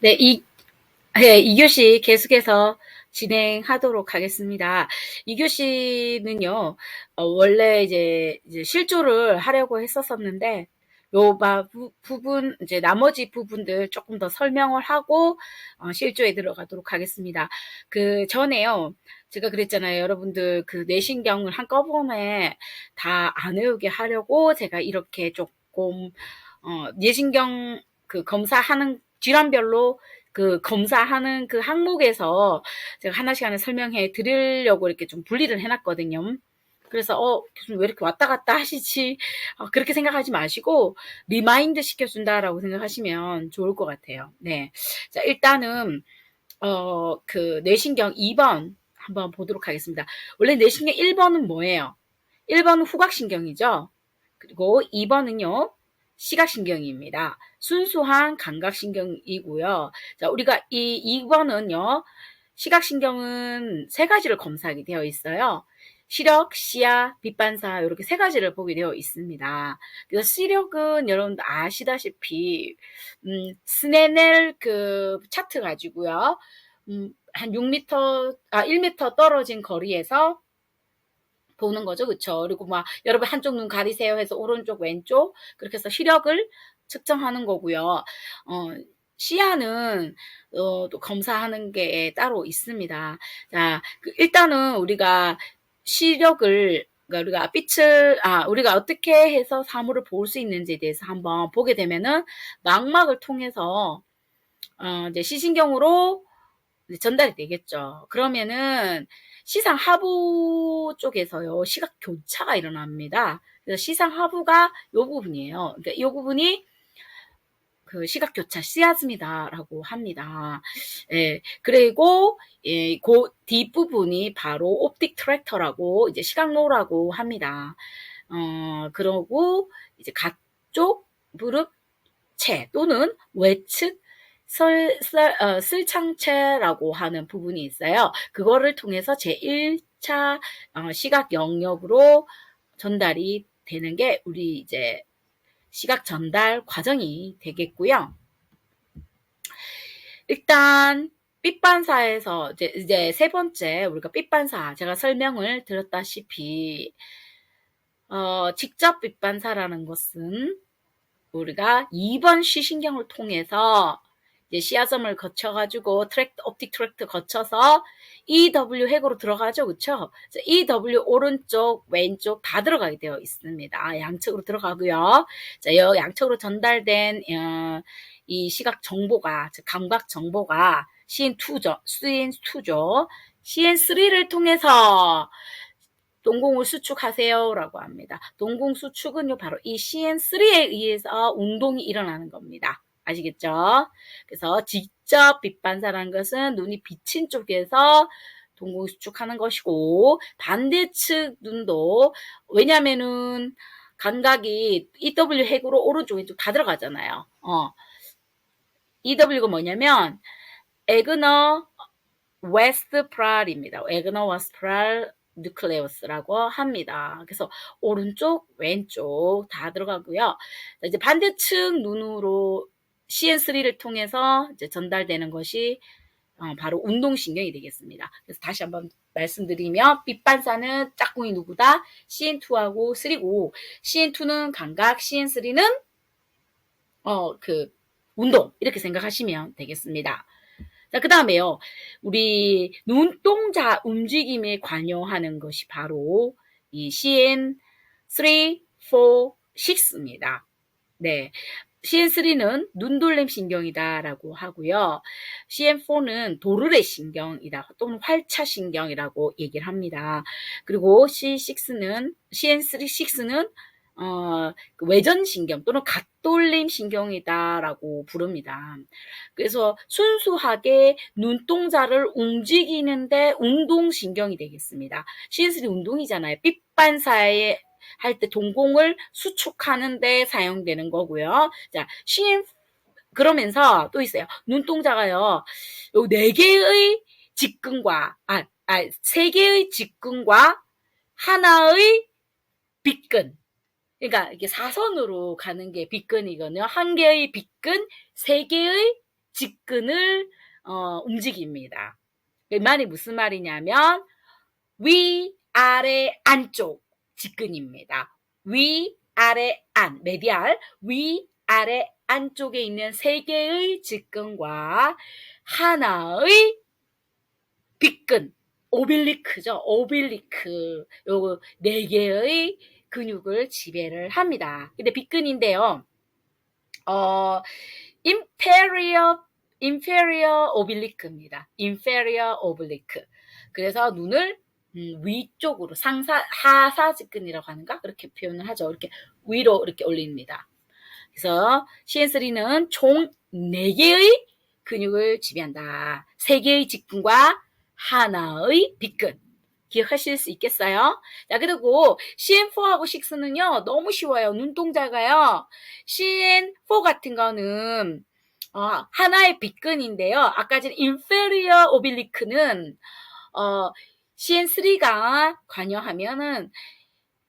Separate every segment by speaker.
Speaker 1: 네, 네, 2교시 계속해서 진행하도록 하겠습니다. 2교시는요, 원래 이제 실조를 하려고 했었었는데, 부분, 이제 나머지 부분들 조금 더 설명을 하고, 실조에 들어가도록 하겠습니다. 그 전에요, 제가 그랬잖아요. 여러분들 그 내신경을 한꺼번에 다 안 외우게 하려고 제가 이렇게 조금, 내신경 그 검사하는 질환별로 그 검사하는 그 항목에서 제가 하나씩 하나 설명해 드리려고 이렇게 좀 분리를 해놨거든요. 그래서 교수님 왜 이렇게 왔다 갔다 하시지? 그렇게 생각하지 마시고 리마인드 시켜준다라고 생각하시면 좋을 것 같아요. 네, 자 일단은 그 뇌신경 2번 한번 보도록 하겠습니다. 원래 뇌신경 1번은 뭐예요? 1번은 후각신경이죠. 그리고 2번은요, 시각신경입니다. 순수한 감각신경이고요. 자, 우리가 이 2번은요, 시각신경은 세 가지를 검사하게 되어 있어요. 시력, 시야, 빛반사 이렇게 세 가지를 보게 되어 있습니다. 그래서 시력은 여러분들 아시다시피 스네넬 그 차트 가지고요. 한 6m, 1m 떨어진 거리에서 보는 거죠. 그쵸? 그리고 막, 여러분 한쪽 눈 가리세요 해서 오른쪽, 왼쪽, 그렇게 해서 시력을 측정하는 거고요. 시야는, 또 검사하는 게 따로 있습니다. 자, 일단은 우리가 시력을, 그러니까 우리가 우리가 어떻게 해서 사물을 볼 수 있는지에 대해서 한번 보게 되면은, 망막을 통해서, 이제 시신경으로 전달이 되겠죠. 그러면은 시상 하부 쪽에서요, 시각 교차가 일어납니다. 그래서 시상 하부가 요 부분이에요. 그러니까 이 부분이 그 시각 교차 씨앗입니다라고 합니다. 예, 그리고 예, 그 뒷부분이 바로 옵틱 트랙터라고 이제 시각로라고 합니다. 그러고 이제 가쪽 무릎 채 또는 외측 슬창체라고 하는 부분이 있어요. 그거를 통해서 제1차 시각 영역으로 전달이 되는 게 우리 이제 시각 전달 과정이 되겠고요. 일단 빛반사에서 이제 세 번째 우리가 빛반사 제가 설명을 드렸다시피 직접 빛반사라는 것은 우리가 2번 시신경을 통해서 이제 시야점을 거쳐가지고 옵틱 트랙트 거쳐서 EW 핵으로 들어가죠. 그쵸? EW 오른쪽, 왼쪽 다 들어가게 되어 있습니다. 양측으로 들어가고요. 자, 양측으로 전달된, 이 시각 정보가, 즉, 감각 정보가 CN2죠. CN3를 통해서 동공을 수축하세요라고 합니다. 동공 수축은요, 바로 이 CN3에 의해서 운동이 일어나는 겁니다. 아시겠죠? 그래서 직접 빛반사라는 것은 눈이 비친 쪽에서 동공 수축하는 것이고, 반대측 눈도, 왜냐면은 감각이 EW 핵으로 오른쪽, 왼쪽 다 들어가잖아요. EW가 뭐냐면, 에그너 웨스트 프랄입니다. 에그너 웨스트 프랄 뉴클레우스라고 합니다. 그래서 오른쪽, 왼쪽 다 들어가고요. 이제 반대측 눈으로 CN3를 통해서 이제 전달되는 것이 바로 운동신경이 되겠습니다. 그래서 다시 한번 말씀드리면 빛반사는 짝꿍이 누구다? CN2하고 3고 CN2는 감각, CN3는 그 운동 이렇게 생각하시면 되겠습니다. 자, 그 다음에요. 우리 눈동자 움직임에 관여하는 것이 바로 이 CN3, 4, 6입니다. 네. CN3는 눈돌림 신경이다라고 하고요. CN4는 도르래 신경이다 또는 활차 신경이라고 얘기를 합니다. 그리고 CN3, 6는 외전신경 또는 갓돌림 신경이다라고 부릅니다. 그래서 순수하게 눈동자를 움직이는데 운동신경이 되겠습니다. CN3 운동이잖아요. 빛반사에 할 때 동공을 수축하는데 사용되는 거고요. 자, 그러면서 또 있어요. 눈동자가요, 요 4개의 직근과, 3개의 직근과 하나의 빗근. 그러니까 이게 사선으로 가는 게 빗근이거든요. 한 개의 빗근, 3개의 직근을 움직입니다. 이 말이 무슨 말이냐면 위, 아래, 안쪽 직근입니다. 위, 아래, 안, 메디알, 위, 아래, 안쪽에 있는 세 개의 직근과 하나의 빗근, 오빌리크죠. 오빌리크. 요거 네 개의 근육을 지배를 합니다. 근데 빗근인데요. inferior oblique입니다. inferior oblique. 그래서 눈을 위쪽으로 하사 직근이라고 하는가? 그렇게 표현을 하죠. 이렇게 위로 이렇게 올립니다. 그래서 CN3는 총 4개의 근육을 지배한다. 3개의 직근과 하나의 빗근. 기억하실 수 있겠어요? 자, 그리고 CN4하고 6는요, 너무 쉬워요. 눈동자가요. CN4 같은 거는, 하나의 빗근인데요. 아까 전 inferior oblique는, CN3가 관여하면은,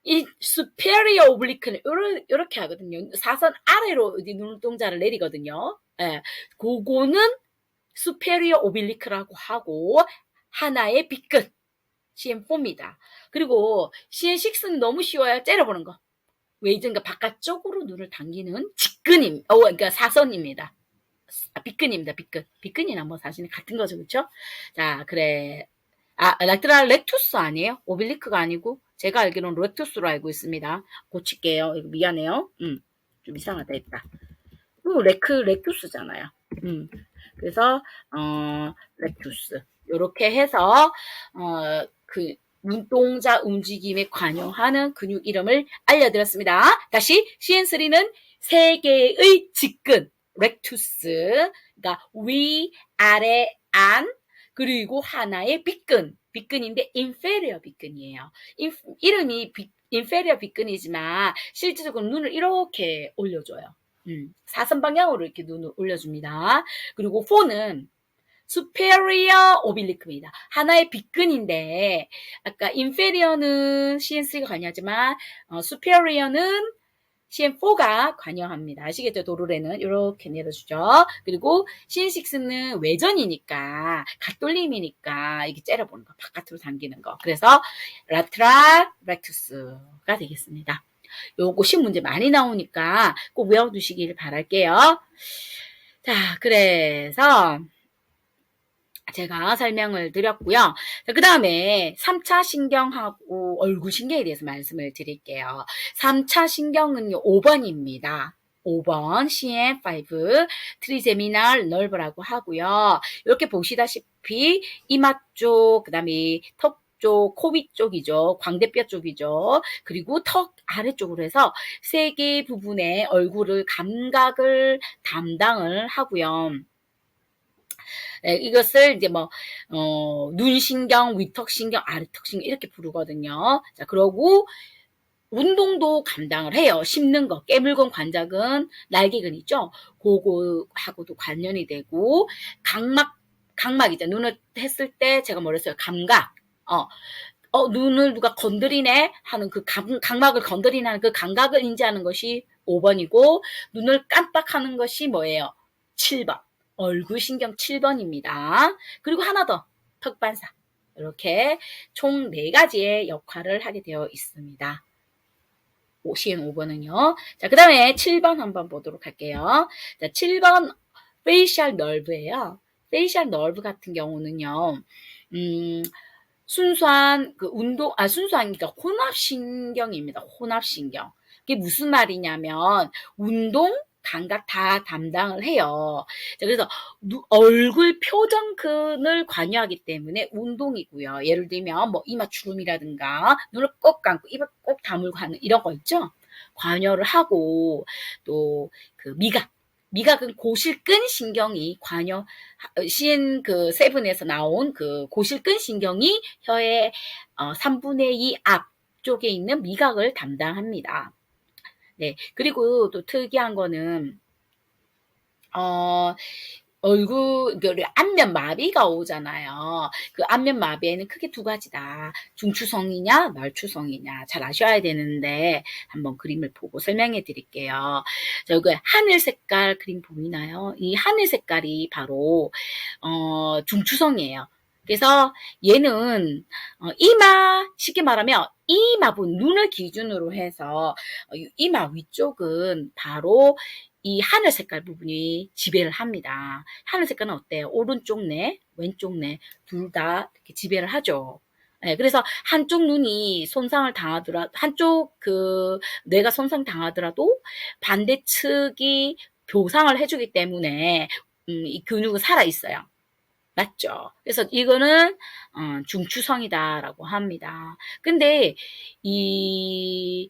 Speaker 1: 이 superior oblique는 요렇게 하거든요. 사선 아래로 눈동자를 내리거든요. 예. 그거는 superior oblique라고 하고, 하나의 빗근. CN4입니다. 그리고 CN6는 너무 쉬워요. 째려보는 거. 웨이든가 바깥쪽으로 눈을 당기는 직근임, 그러니까 사선입니다. 빗근입니다. 빗근. 빗근이나 뭐 사실 같은 거죠. 그렇죠? 자, 그래. 락트랄 렉투스 아니에요? 오빌리크가 아니고 제가 알기로는 렉투스로 알고 있습니다. 고칠게요. 미안해요. 좀 이상하다 했다. 렉투스잖아요. 그래서 렉투스. 요렇게 해서 그 눈동자 움직임에 관여하는 근육 이름을 알려드렸습니다. 다시 CN3는 3개의 직근, 렉투스, 그러니까 위, 아래, 안, 그리고 하나의 빗근, 빗근인데 inferior 빗근이에요. 이름이 inferior 빗근이지만 실질적으로 눈을 이렇게 올려줘요. 사선 방향으로 이렇게 눈을 올려줍니다. 그리고 4는 superior oblique입니다. 하나의 빗근인데 아까 inferior는 CN3가 관여하지만 superior는 CN4가 관여합니다. 아시겠죠? 도르래는 이렇게 내려주죠. 그리고 CN6는 외전이니까 갓돌림이니까 이게 째려보는 거, 바깥으로 당기는 거. 그래서 라트랄 렉투스가 되겠습니다. 요것이 문제 많이 나오니까 꼭 외워두시길 바랄게요. 자, 그래서 제가 설명을 드렸고요. 그 다음에 3차 신경하고 얼굴 신경에 대해서 말씀을 드릴게요. 3차 신경은요, 5번입니다. 5번 CN5 트리제미널 널브라고 하고요. 이렇게 보시다시피 이마 쪽, 그 다음에 턱 쪽, 코비 쪽이죠. 광대뼈 쪽이죠. 그리고 턱 아래쪽으로 해서 3개 부분의 얼굴을 감각을 담당을 하고요. 네, 이것을 이제 눈신경, 위턱신경, 아래턱신경 이렇게 부르거든요. 자, 그러고 운동도 감당을 해요. 씹는 거, 깨물건 관작은 날개근 있죠? 그거하고도 관련이 되고, 각막이죠. 눈을 했을 때 제가 뭐랬어요? 감각. 눈을 누가 건드리네? 하는 그 각막을 건드리는 그 감각을 인지하는 것이 5번이고, 눈을 깜빡하는 것이 뭐예요? 7번. 얼굴 신경 7번입니다. 그리고 하나 더, 턱반사. 이렇게 총 4가지의 역할을 하게 되어 있습니다. CN5번은요. 자, 그 다음에 7번 한번 보도록 할게요. 자, 7번 페이셜 널브예요. 페이셜 널브 같은 경우는요. 순수한 그러니까 혼합신경입니다. 혼합신경. 그게 무슨 말이냐면 운동, 감각 다 담당을 해요. 자, 그래서 얼굴 표정근을 관여하기 때문에 운동이고요. 예를 들면 이마 주름이라든가 눈을 꼭 감고 입을 꼭 다물고 하는 이런 거 있죠. 관여를 하고 또 그 미각은 고실근 신경이 CN 세븐에서 나온 그 고실근 신경이 혀의 3분의 2 앞쪽에 있는 미각을 담당합니다. 네. 그리고 또 특이한 거는, 얼굴, 그 안면 마비가 오잖아요. 그 안면 마비에는 크게 두 가지다. 중추성이냐, 말추성이냐. 잘 아셔야 되는데, 한번 그림을 보고 설명해 드릴게요. 저기 하늘 색깔 그림 보이나요? 이 하늘 색깔이 바로, 중추성이에요. 그래서 얘는, 이마, 쉽게 말하면, 이마 부분, 눈을 기준으로 해서, 이마 위쪽은 바로 이 하늘 색깔 부분이 지배를 합니다. 하늘 색깔은 어때요? 오른쪽 뇌, 왼쪽 뇌, 둘 다 이렇게 지배를 하죠. 네, 그래서 한쪽 눈이 손상을 당하더라도, 한쪽 그 뇌가 손상 당하더라도 반대측이 보상을 해주기 때문에 이 근육은 살아있어요. 맞죠? 그래서 이거는 중추성이다라고 합니다. 근데 이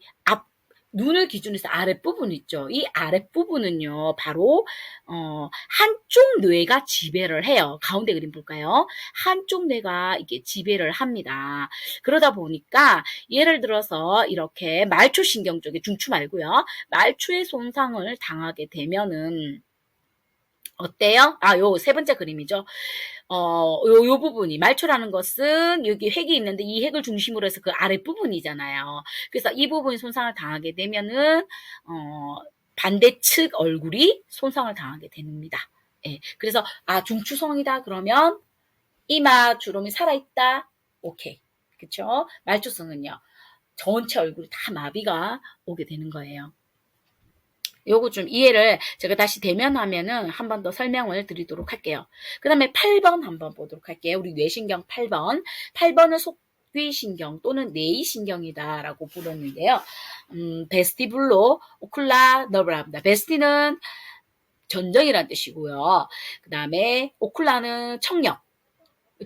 Speaker 1: 눈을 기준으로 해서 아랫부분 있죠. 이 아랫부분은요, 바로 한쪽 뇌가 지배를 해요. 가운데 그림 볼까요? 한쪽 뇌가 이게 지배를 합니다. 그러다 보니까 예를 들어서 이렇게 말초신경 쪽에 중추 말고요. 말초의 손상을 당하게 되면은 어때요? 요 세 번째 그림이죠. 요 부분이, 말초라는 것은 여기 획이 있는데 이 획을 중심으로 해서 그 아랫부분이잖아요. 그래서 이 부분이 손상을 당하게 되면은, 반대측 얼굴이 손상을 당하게 됩니다. 예. 그래서, 중추성이다. 그러면, 이마 주름이 살아있다. 오케이. 그쵸? 말초성은요. 전체 얼굴이 다 마비가 오게 되는 거예요. 요거 좀 이해를 제가 다시 대면하면은 한 번 더 설명을 드리도록 할게요. 그 다음에 8번 한번 보도록 할게요. 우리 뇌신경 8번. 8번은 속귀신경 또는 내이신경이다라고 부르는데요. 베스티블로 오클라 너브라입니다. 베스티는 전정이라는 뜻이고요. 그 다음에 오클라는 청력.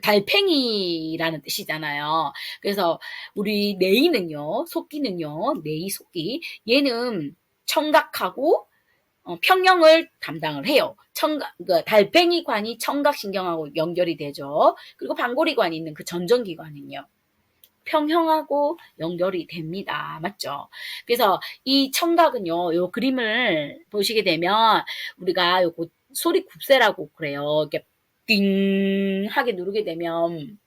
Speaker 1: 달팽이라는 뜻이잖아요. 그래서 우리 내이는요, 속기는요, 내이 속기. 얘는 청각하고 평형을 담당을 해요. 달팽이관이 청각신경하고 연결이 되죠. 그리고 방골이관이 있는 그 전정기관은요. 평형하고 연결이 됩니다. 맞죠? 그래서 이 청각은요, 요 그림을 보시게 되면 우리가 요거 소리 굽새라고 그래요. 이렇게 띵 하게 누르게 되면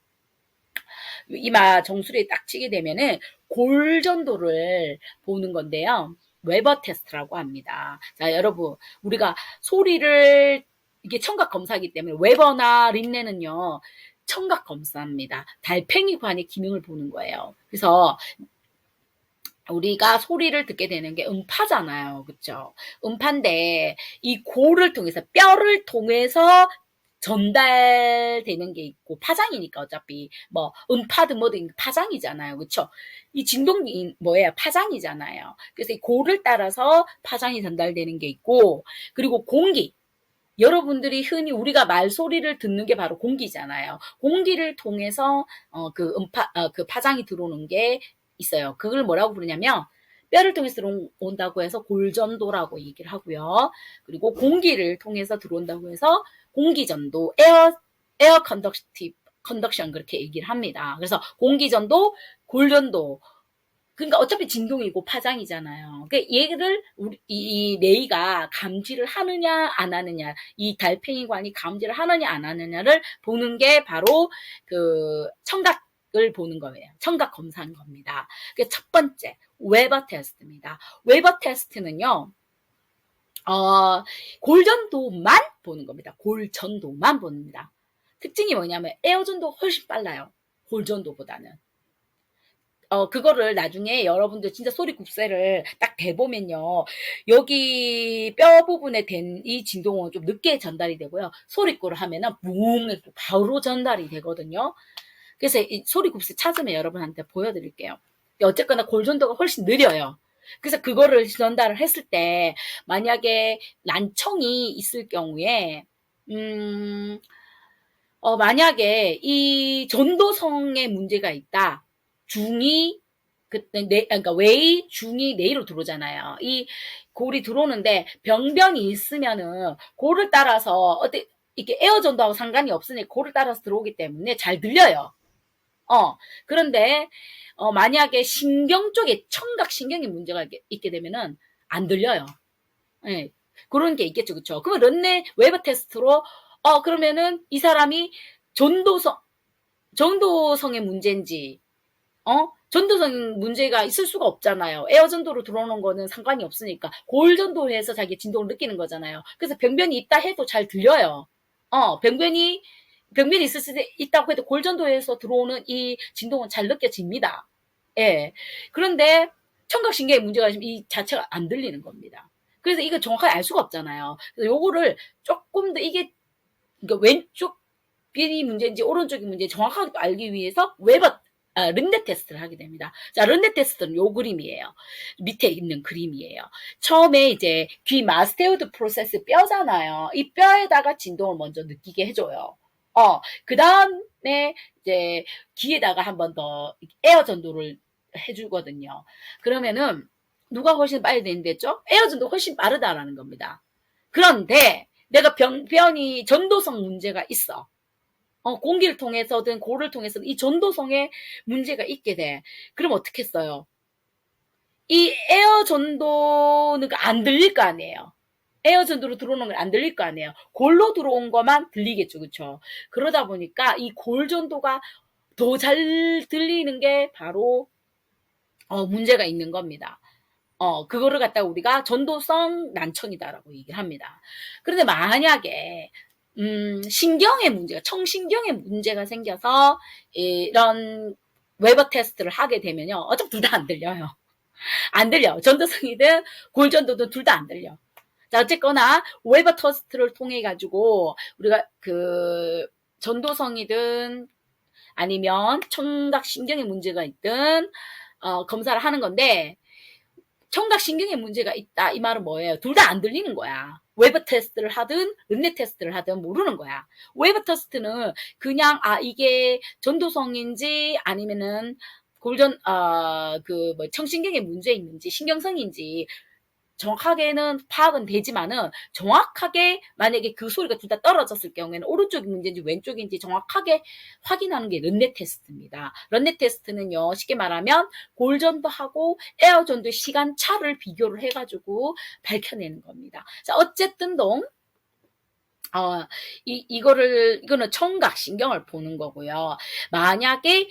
Speaker 1: 이마 정수리에 딱 치게 되면은 골전도를 보는 건데요. 웨버 테스트라고 합니다. 자, 여러분, 우리가 소리를 이게 청각 검사이기 때문에 웨버나 린네는요. 청각 검사입니다. 달팽이관의 기능을 보는 거예요. 그래서 우리가 소리를 듣게 되는 게 음파잖아요. 그쵸? 음파인데 이 골을 통해서 뼈를 통해서 전달되는 게 있고 파장이니까 어차피 뭐 음파든 뭐든 파장이잖아요. 그쵸? 이 진동이 뭐예요? 파장이잖아요. 그래서 이 골을 따라서 파장이 전달되는 게 있고 그리고 공기 여러분들이 흔히 우리가 말소리를 듣는 게 바로 공기잖아요. 공기를 통해서 그 파장이 들어오는 게 있어요. 그걸 뭐라고 부르냐면 뼈를 통해서 들어온다고 해서 골전도라고 얘기를 하고요. 그리고 공기를 통해서 들어온다고 해서 공기전도, 에어 컨덕션 그렇게 얘기를 합니다. 그래서 공기전도, 골전도 그러니까 어차피 진동이고 파장이잖아요. 그러니까 얘를 이 레이가 감지를 하느냐 안 하느냐, 이 달팽이관이 감지를 하느냐 안 하느냐를 보는 게 바로 그 청각을 보는 거예요. 청각 검사인 겁니다. 그래서 첫 번째 웨버 테스트입니다. 웨버 테스트는요. 골전도만 보는 겁니다. 골전도만 봅니다. 특징이 뭐냐면 에어전도가 훨씬 빨라요. 골전도보다는. 그거를 나중에 여러분들 진짜 소리 굽새를 딱 대보면요. 여기 뼈 부분에 된 이 진동은 좀 늦게 전달이 되고요. 소리꾸를 하면은 뭉 바로 전달이 되거든요. 그래서 이 소리 굽새 찾으면 여러분한테 보여드릴게요. 어쨌거나 골전도가 훨씬 느려요. 그래서 그거를 전달을 했을 때 만약에 난청이 있을 경우에 만약에 이 전도성에 문제가 있다. 중이 그러니까 외이 중이 내로 들어오잖아요. 이 골이 들어오는데 병변이 있으면은 골을 따라서 이렇게 에어전도하고 상관이 없으니 골을 따라서 들어오기 때문에 잘 들려요. 그런데 만약에 신경 쪽에 청각 신경에 문제가 있게 되면은 안 들려요. 네, 그런 게 있겠죠, 그렇죠? 그러면 런네 웨버 테스트로 그러면은 이 사람이 전도성, 전도성의 문제인지, 전도성 문제가 있을 수가 없잖아요. 에어 전도로 들어오는 거는 상관이 없으니까. 골 전도해서 자기 진동을 느끼는 거잖아요. 그래서 병변이 있다 해도 잘 들려요. 병변이 있을 수 있다고 해도 골 전도해서 들어오는 이 진동은 잘 느껴집니다. 예. 그런데 청각신경의 문제가 있으면 이 자체가 안 들리는 겁니다. 그래서 이거 정확하게 알 수가 없잖아요. 그래서 요거를 조금 더 이게, 그러니까 왼쪽 빈이 문제인지 오른쪽이 문제인지 정확하게 알기 위해서 른넷 테스트를 하게 됩니다. 자, 른넷 테스트는 요 그림이에요. 밑에 있는 그림이에요. 처음에 이제 귀 마스테우드 프로세스 뼈잖아요. 이 뼈에다가 진동을 먼저 느끼게 해줘요. 그 다음에 이제 귀에다가 한 번 더 에어 전도를 해주거든요. 그러면은 누가 훨씬 빨리 되는데죠? 에어 전도 훨씬 빠르다라는 겁니다. 그런데 내가 변이 전도성 문제가 있어. 공기를 통해서든 골을 통해서든 이 전도성에 문제가 있게 돼. 그럼 어떻게 써요? 이 에어 전도는 안 들릴 거 아니에요. 에어 전도로 들어오는 건 안 들릴 거 아니에요. 골로 들어온 것만 들리겠죠, 그쵸? 그러다 보니까 이 골 전도가 더 잘 들리는 게 바로 문제가 있는 겁니다. 그거를 갖다가 우리가 전도성 난청이다라고 얘기를 합니다. 그런데 만약에 신경의 문제가, 청신경의 문제가 생겨서 이런 웨버 테스트를 하게 되면요, 어차피 둘 다 안 들려요. 안 들려. 전도성이든 골전도든 둘 다 안 들려. 자, 어쨌거나 웨버 테스트를 통해 가지고 우리가 그 전도성이든 아니면 청각신경의 문제가 있든 검사를 하는 건데, 청각신경에 문제가 있다 이 말은 뭐예요? 둘 다 안 들리는 거야. 웨브 테스트를 하든 른넷 테스트를 하든 모르는 거야. 웨브 테스트는 그냥 이게 전도성인지 아니면은 청신경에 문제 있는지 신경성인지 정확하게는 파악은 되지만은 정확하게 만약에 그 소리가 둘 다 떨어졌을 경우에는 오른쪽이 문제인지 왼쪽인지 정확하게 확인하는 게 런넷 테스트입니다. 런넷 테스트는요, 쉽게 말하면 골전도하고 에어전도의 시간차를 비교를 해가지고 밝혀내는 겁니다. 자, 어쨌든 이거는 청각신경을 보는 거고요. 만약에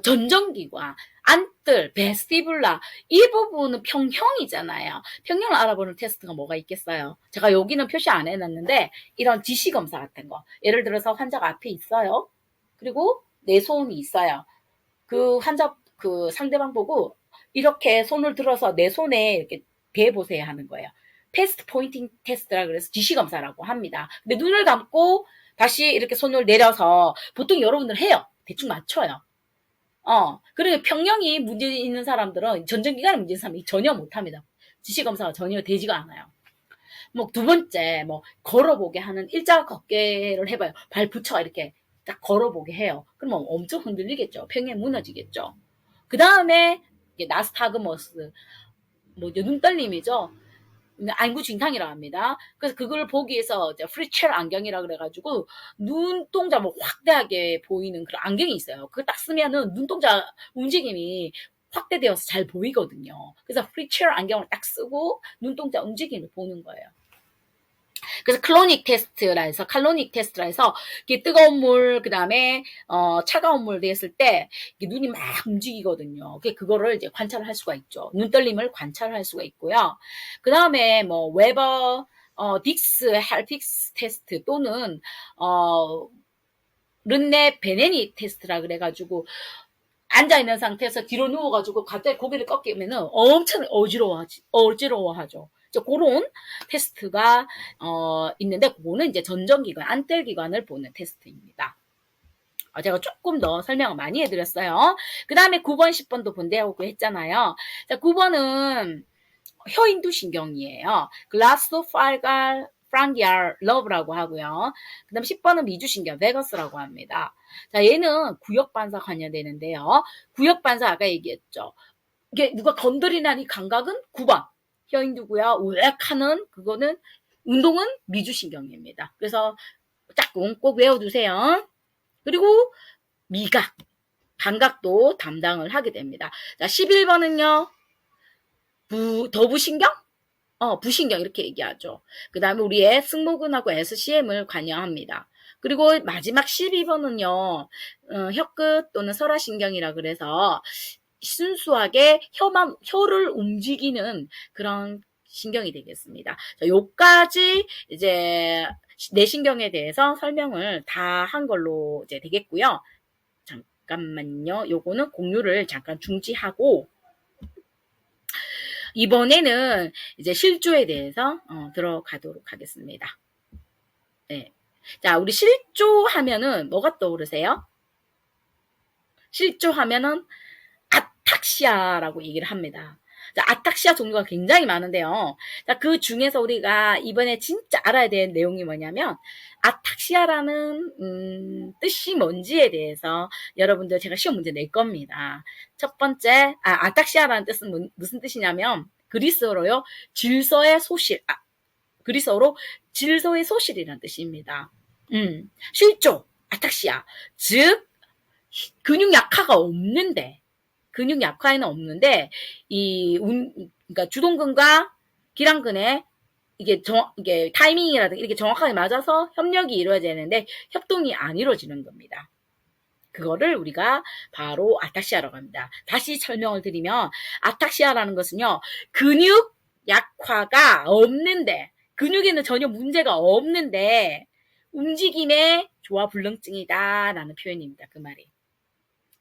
Speaker 1: 전정기관, 안뜰, 베스티뷸라 이 부분은 평형이잖아요. 평형을 알아보는 테스트가 뭐가 있겠어요? 제가 여기는 표시 안 해놨는데 이런 지시검사 같은 거, 예를 들어서 환자가 앞에 있어요. 그리고 내 손이 있어요. 그 환자 그 상대방 보고 이렇게 손을 들어서 내 손에 이렇게 대보세요 하는 거예요. 패스트 포인팅 테스트라 그래서 지시검사라고 합니다. 근데 눈을 감고 다시 이렇게 손을 내려서 보통 여러분들 해요. 대충 맞춰요. 그리고 평형이 문제 있는 사람들은 전정기관에 문제 있는 사람이 전혀 못합니다. 지시검사가 전혀 되지가 않아요. 뭐 두 번째, 뭐 걸어보게 하는 일자 걷기를 해봐요. 발 붙여 이렇게 딱 걸어보게 해요. 그러면 엄청 흔들리겠죠. 평형이 무너지겠죠. 그 다음에 나스타그머스, 눈 떨림이죠. 안구 진탕이라고 합니다. 그래서 그걸 보기 위해서 프리첼 안경이라 그래가지고 눈동자 확대하게 보이는 그런 안경이 있어요. 그걸 딱 쓰면은 눈동자 움직임이 확대되어서 잘 보이거든요. 그래서 프리첼 안경을 딱 쓰고 눈동자 움직임을 보는 거예요. 그래서 칼로닉 테스트라 해서 뜨거운 물, 그 다음에 차가운 물 됐을 때 눈이 막 움직이거든요. 그거를 이제 관찰할 수가 있죠. 눈 떨림을 관찰할 수가 있고요. 그 다음에 웨버 헬픽스 테스트 또는 른네 베네니 테스트라 그래가지고 앉아있는 상태에서 뒤로 누워가지고 갑자기 고개를 꺾이면은 엄청 어지러워하죠. 그런 테스트가 있는데 그거는 이제 전정기관, 안뜰기관을 보는 테스트입니다. 제가 조금 더 설명을 많이 해드렸어요. 그 다음에 9번, 10번도 본대하고 했잖아요. 자, 9번은 혀인두 신경이에요. 글라스토팔갈 프랑기알 러브라고 하고요. 그 다음 10번은 미주신경 베거스라고 합니다. 자, 얘는 구역반사 관여되는데요. 구역반사 아까 얘기했죠. 이게 누가 건드리는 이 감각은 9번 혀인두고요. 우락하는 그거는 운동은 미주신경입니다. 그래서 짝꿍 꼭 외워두세요. 그리고 미각, 감각도 담당을 하게 됩니다. 자, 11번은요. 더부신경? 부신경 이렇게 얘기하죠. 그 다음에 우리의 승모근하고 SCM을 관여합니다. 그리고 마지막 12번은요, 혀끝 또는 설화신경이라 그래서 순수하게 혀를 움직이는 그런 신경이 되겠습니다. 요까지 이제 뇌신경에 대해서 설명을 다 한 걸로 이제 되겠고요. 잠깐만요. 요거는 공유를 잠깐 중지하고, 이번에는 이제 실조에 대해서 들어가도록 하겠습니다. 네. 자, 우리 실조 하면은 뭐가 떠오르세요? 실조 하면은 아탁시아라고 얘기를 합니다. 자, 아탁시아 종류가 굉장히 많은데요. 자, 그 중에서 우리가 이번에 진짜 알아야 될 내용이 뭐냐면, 아탁시아라는 뜻이 뭔지에 대해서 여러분들 제가 시험 문제 낼 겁니다. 첫 번째, 아탁시아라는 뜻은 무슨 뜻이냐면, 그리스어로요, 질서의 소실, 그리스어로 질서의 소실이라는 뜻입니다. 실조, 아탁시아, 즉 근육 약화가 없는데, 근육 약화에는 없는데 그러니까 주동근과 기랑근에 이게 타이밍이라든가 이렇게 정확하게 맞아서 협력이 이루어져야 되는데 협동이 안 이루어지는 겁니다. 그거를 우리가 바로 아탁시아라고 합니다. 다시 설명을 드리면 아탁시아라는 것은요, 근육 약화가 없는데, 근육에는 전혀 문제가 없는데 움직임에 조화불능증이다라는 표현입니다. 그 말이.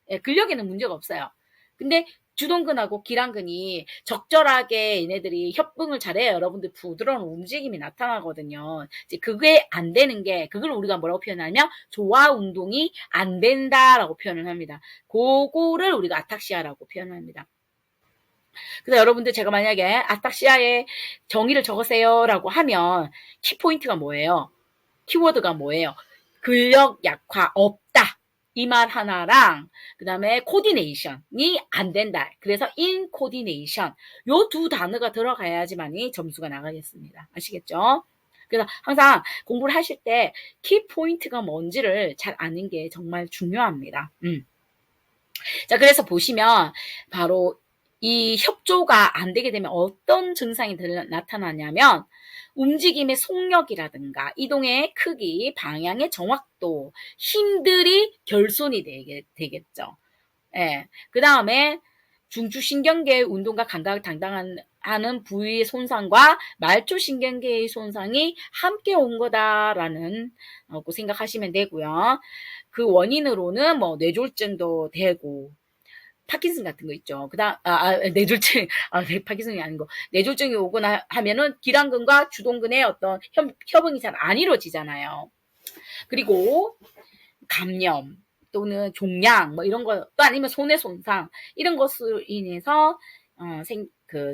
Speaker 1: 예, 근력에는 문제가 없어요. 근데 주동근하고 기랑근이 적절하게 얘네들이 협응을 잘해야 여러분들 부드러운 움직임이 나타나거든요. 이제 그게 안 되는 게, 그걸 우리가 뭐라고 표현하냐면 조화 운동이 안 된다라고 표현을 합니다. 그거를 우리가 아탁시아라고 표현합니다. 그래서 여러분들 제가 만약에 아탁시아의 정의를 적으세요라고 하면 키포인트가 뭐예요? 키워드가 뭐예요? 근력 약화 없다. 이 말 하나랑 그 다음에 코디네이션이 안 된다. 그래서 인코디네이션 요 두 단어가 들어가야지만이 점수가 나가겠습니다. 아시겠죠? 그래서 항상 공부를 하실 때 키포인트가 뭔지를 잘 아는 게 정말 중요합니다. 자, 그래서 보시면 바로 이 협조가 안 되게 되면 어떤 증상이 나타나냐면 움직임의 속력이라든가 이동의 크기, 방향의 정확도, 힘들이 결손이 되겠죠. 예. 그 다음에 중추신경계의 운동과 감각을 담당하는 부위의 손상과 말초신경계의 손상이 함께 온 거다라는 거 생각하시면 되고요. 그 원인으로는 뭐 뇌졸중도 되고 파킨슨 같은 거 있죠. 뇌졸중, 파킨슨이 아닌 거. 뇌졸중이 오거나 하면은 기랑근과 주동근의 어떤 협응이 잘 안 이루어지잖아요. 그리고 감염 또는 종양 뭐 이런 거, 또 아니면 손해 손상 이런 것으로 인해서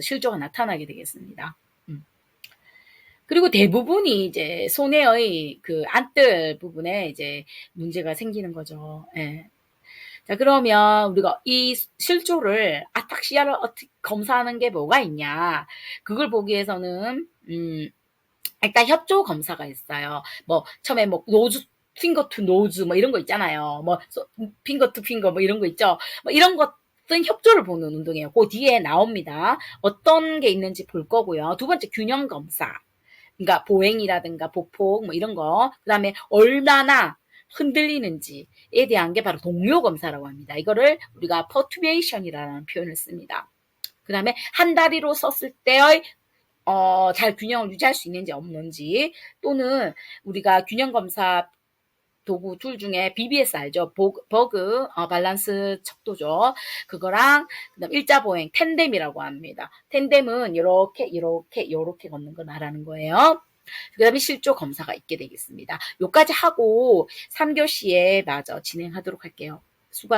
Speaker 1: 실조가 나타나게 되겠습니다. 그리고 대부분이 이제 손해의 그 안뜰 부분에 이제 문제가 생기는 거죠. 예. 자, 그러면 우리가 이 실조를 아탁시아를 어떻게 검사하는 게 뭐가 있냐? 그걸 보기 위해서는 일단 협조 검사가 있어요. 뭐 처음에 뭐 노즈 핑거 투 노즈 뭐 이런 거 있잖아요. 뭐 핑거 투 핑거 뭐 이런 거 있죠. 뭐 이런 것은 협조를 보는 운동이에요. 그 뒤에 나옵니다. 어떤 게 있는지 볼 거고요. 두 번째 균형 검사. 그러니까 보행이라든가 보폭 뭐 이런 거. 그다음에 얼마나 흔들리는지에 대한 게 바로 동료 검사라고 합니다. 이거를 우리가 퍼투베이션이라는 표현을 씁니다. 그 다음에 한 다리로 섰을 때의 잘 균형을 유지할 수 있는지 없는지, 또는 우리가 균형 검사 도구 툴 중에 BBS 알죠? 버그 밸런스 척도죠. 그거랑 그다음 일자 보행 텐뎀이라고 합니다. 텐뎀은 이렇게 걷는 거 말하는 거예요. 그 다음에 실조 검사가 있게 되겠습니다. 요까지 하고 3교시에 마저 진행하도록 할게요. 수고